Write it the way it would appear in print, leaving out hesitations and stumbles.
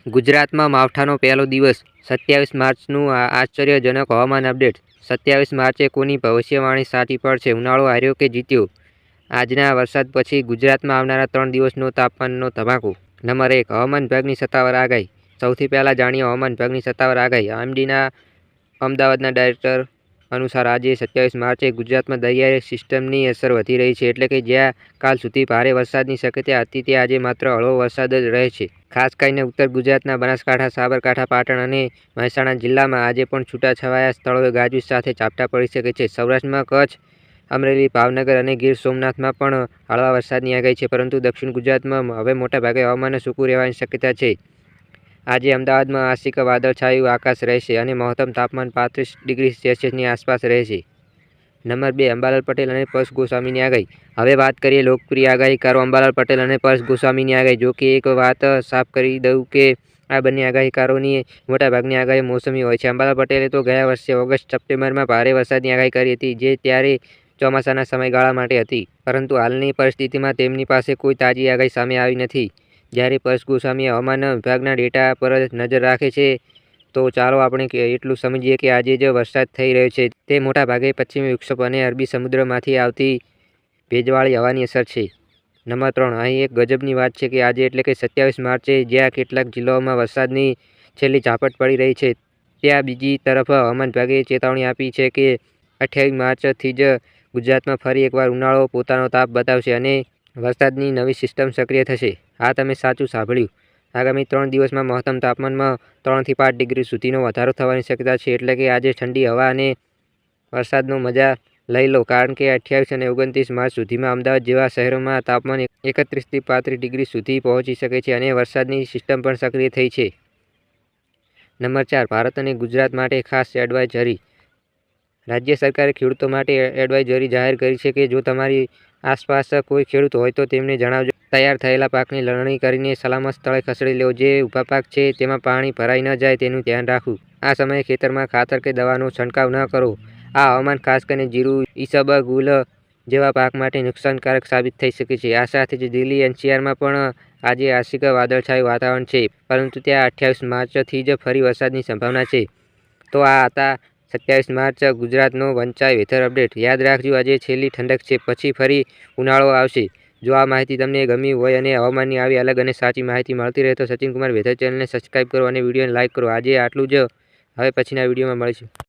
ગુજરાતમાં માવઠાનો પહેલો દિવસ 27 માર્ચનું આશ્ચર્યજનક હવામાન અપડેટ 27 માર્ચે કોની ભવિષ્યવાણી સાચી પડશે? ઉનાળો હાર્યો કે જીત્યો? આજના વરસાદ પછી ગુજરાતમાં આવનારા 3 દિવસનો તાપમાનનો ધમાકો. નંબર 1. હવામાન વિભાગની સત્તાવાર આગાહી. સૌથી પહેલાં જાણીએ હવામાન વિભાગની સત્તાવાર આગાહી. આઈએમડીના અમદાવાદના ડાયરેક્ટર અનુસાર આજે 27 માર્ચે ગુજરાતમાં દરિયાઈ સિસ્ટમની અસર વધી રહી છે. એટલે કે જ્યાં કાલ સુધી ભારે વરસાદની શક્યતા હતી ત્યાં આજે માત્ર હળવો વરસાદ જ રહે છે. ખાસ કરીને ઉત્તર ગુજરાતના બનાસકાંઠા, સાબરકાંઠા, પાટણ અને મહેસાણા જિલ્લામાં આજે પણ છૂટાછવાયા સ્થળોએ ગાજવીજ સાથે ઝાપટા પડી શકે છે. સૌરાષ્ટ્રમાં કચ્છ, અમરેલી, ભાવનગર અને ગીર સોમનાથમાં પણ હળવા વરસાદની આગાહી છે. પરંતુ દક્ષિણ ગુજરાતમાં હવે મોટાભાગે હવામાન સૂકું રહેવાની શક્યતા છે. આજે અમદાવાદમાં આંશિક વાદળછાયું આકાશ રહેશે અને મહત્તમ તાપમાન 35 ડિગ્રી સેલ્સિયસની આસપાસ રહેશે. નંબર 2. અંબાલાલ પટેલ અને પરેશ ગોસ્વામીની આગાહી. હવે વાત કરીએ લોકપ્રિય આગાહીકારો અંબાલાલ પટેલ અને પરેશ ગોસ્વામીની આગાહી. જો કે એક વાત સાફ કરી દઉં કે આ બંને આગાહીકારોની મોટાભાગની આગાહી મોસમી હોય છે. અંબાલાલ પટેલે તો ગયા વર્ષે ઓગસ્ટ-સપ્ટેમ્બરમાં ભારે વરસાદની આગાહી કરી હતી, જે ત્યારે ચોમાસાના સમયગાળા માટે હતી. પરંતુ હાલની પરિસ્થિતિમાં તેમની પાસે કોઈ તાજી આગાહી સામે આવી નથી. જ્યારે પરેશ ગોસ્વામી હવામાન વિભાગના ડેટા પર નજર રાખે છે, તો ચાલો આપણે એટલું સમજીએ કે આજે જે વરસાદ થઈ રહ્યો છે તે મોટાભાગે પશ્ચિમી વિક્ષોભ અને અરબી સમુદ્રમાંથી આવતી ભેજવાળી હવાની અસર છે. નંબર 3. અહીં એક ગજબની વાત છે કે આજે એટલે કે 27 માર્ચે જ્યાં કેટલાક જિલ્લાઓમાં વરસાદની છેલ્લી ઝાપટ પડી રહી છે, ત્યાં બીજી તરફ હવામાન વિભાગે ચેતવણી આપી છે કે 28 માર્ચથી જ ગુજરાતમાં ફરી એકવાર ઉનાળો પોતાનો તાપ બતાવશે અને વરસાદની નવી સિસ્ટમ સક્રિય થશે. હા, તમે સાચું સાંભળ્યું. આગામી 3 દિવસમાં મહત્તમ તાપમાનમાં 3 થી 5 ડિગ્રી સુધીનો વધારો થવાની શક્યતા છે. એટલે કે આજે ઠંડી હવા અને વરસાદનો મજા લઈ લો, કારણ કે 28 અને 29 માર્ચ સુધીમાં અમદાવાદ જેવા શહેરોમાં તાપમાન 31 થી 35 ડિગ્રી સુધી પહોંચી શકે છે અને વરસાદની સિસ્ટમ પણ સક્રિય થઈ છે. નંબર 4. ભારત અને ગુજરાત માટે ખાસ એડવાઇઝરી. રાજ્ય સરકારે ખેડૂતો માટે એડવાઇઝરી જાહેર કરી છે કે જો તમારી આસપાસ કોઈ ખેડૂત હોય તો તેમને જણાવજો. તૈયાર થયેલા પાકની લણણી કરીને સલામત સ્થળે ખસેડી લેવો. જે ઊભા પાક છે તેમાં પાણી ભરાઈ ન જાય તેનું ધ્યાન રાખવું. આ સમયે ખેતરમાં ખાતર કે દવાનો છંટકાવ ન કરો. આ હવામાન ખાસ કરીને જીરું, ઈસબગુલ જેવા પાક માટે નુકસાનકારક સાબિત થઈ શકે છે. આ સાથે જ દિલ્હી એનસીઆરમાં પણ આજે આંશિક વાદળછાયું વાતાવરણ છે, પરંતુ ત્યાં 28 માર્ચથી જ ફરી વરસાદની સંભાવના છે. તો આ હતા 27 માર્ચ ગુજરાતનો વંચાય વેધર અપડેટ. યાદ રાખજો, આજે છેલ્લી ઠંડક છે, પછી ફરી ઉનાળો આવશે. જો આ માહિતી તમને ગમી હોય અને હવામાનની આવી અલગ અને સાચી માહિતી મળતી રહે તો સચિન કુમાર વેધર ચેનલને સબસ્ક્રાઇબ કરો અને વિડીયોને લાઇક કરો. આજે આટલું જ. હવે પછીના વિડીયોમાં મળીશું.